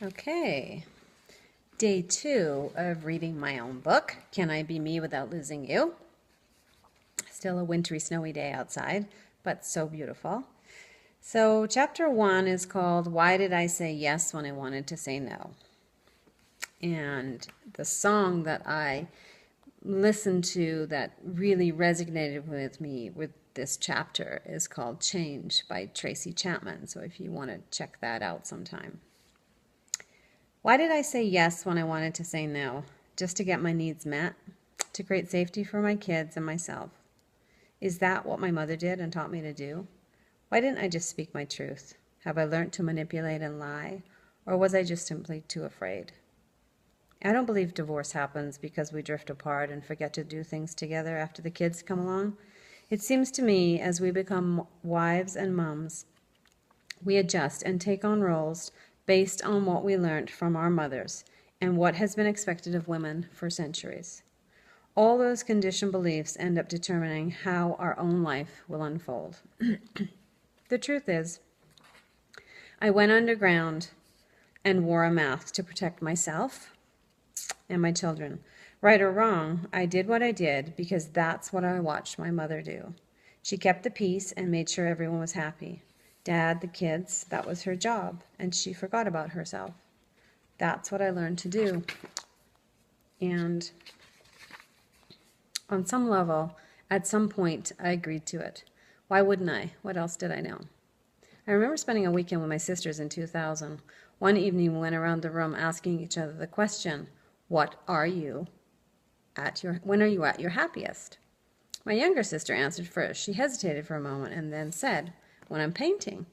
Okay, day 2 of reading my own book, Can I Be Me Without Losing You? Still a wintry, snowy day outside, but so beautiful. So chapter 1 is called Why Did I Say Yes When I Wanted to Say No? And the song that I listened to that really resonated with me with this chapter is called Change by Tracy Chapman. So if you want to check that out sometime. Why did I say yes when I wanted to say no? Just to get my needs met? To create safety for my kids and myself? Is that what my mother did and taught me to do? Why didn't I just speak my truth? Have I learned to manipulate and lie? Or was I just simply too afraid? I don't believe divorce happens because we drift apart and forget to do things together after the kids come along. It seems to me as we become wives and moms, we adjust and take on roles based on what we learned from our mothers and what has been expected of women for centuries. All those conditioned beliefs end up determining how our own life will unfold. The truth is, I went underground and wore a mask to protect myself and my children. Right or wrong, I did what I did because that's what I watched my mother do. She kept the peace and made sure everyone was happy. Dad, the kids, that was her job, and she forgot about herself. That's what I learned to do. And on some level, at some point, I agreed to it. Why wouldn't I? What else did I know? I remember spending a weekend with my sisters in 2000. One evening, we went around the room asking each other the question, when are you at your happiest? My younger sister answered first. She hesitated for a moment and then said, when I'm painting.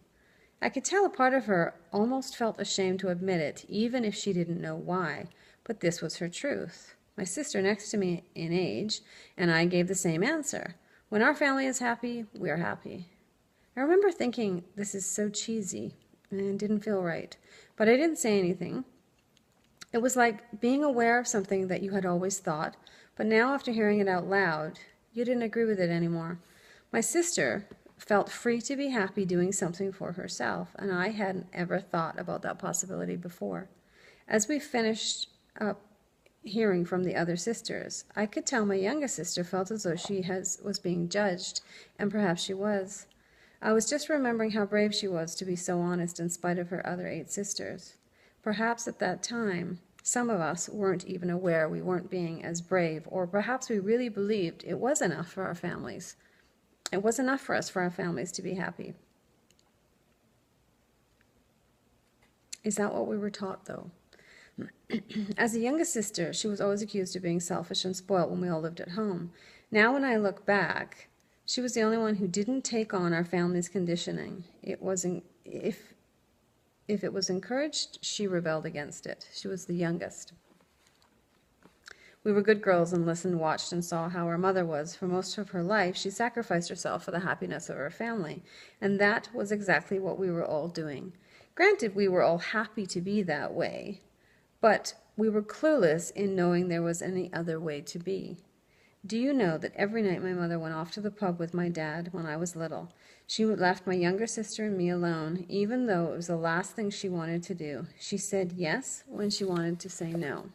I could tell a part of her almost felt ashamed to admit it, even if she didn't know why, but this was her truth. My sister next to me in age and I gave the same answer. When our family is happy, we're happy. I remember thinking, this is so cheesy, and didn't feel right, but I didn't say anything. It was like being aware of something that you had always thought, but now after hearing it out loud, you didn't agree with it anymore. My sister felt free to be happy doing something for herself, and I hadn't ever thought about that possibility before. As we finished up hearing from the other sisters, I could tell my youngest sister felt as though she was being judged, and perhaps she was. I was just remembering how brave she was to be so honest in spite of her other 8 sisters. Perhaps at that time, some of us weren't even aware we weren't being as brave, or perhaps we really believed it was enough for our families. It was enough for us, for our families to be happy. Is that what we were taught, though? As the youngest sister, she was always accused of being selfish and spoilt when we all lived at home. Now when I look back, she was the only one who didn't take on our family's conditioning. If it was encouraged, she rebelled against it. She was the youngest. We were good girls and listened, watched, and saw how our mother was. For most of her life, she sacrificed herself for the happiness of her family, and that was exactly what we were all doing. Granted, we were all happy to be that way, but we were clueless in knowing there was any other way to be. Do you know that every night my mother went off to the pub with my dad when I was little? She left my younger sister and me alone, even though it was the last thing she wanted to do. She said yes when she wanted to say no.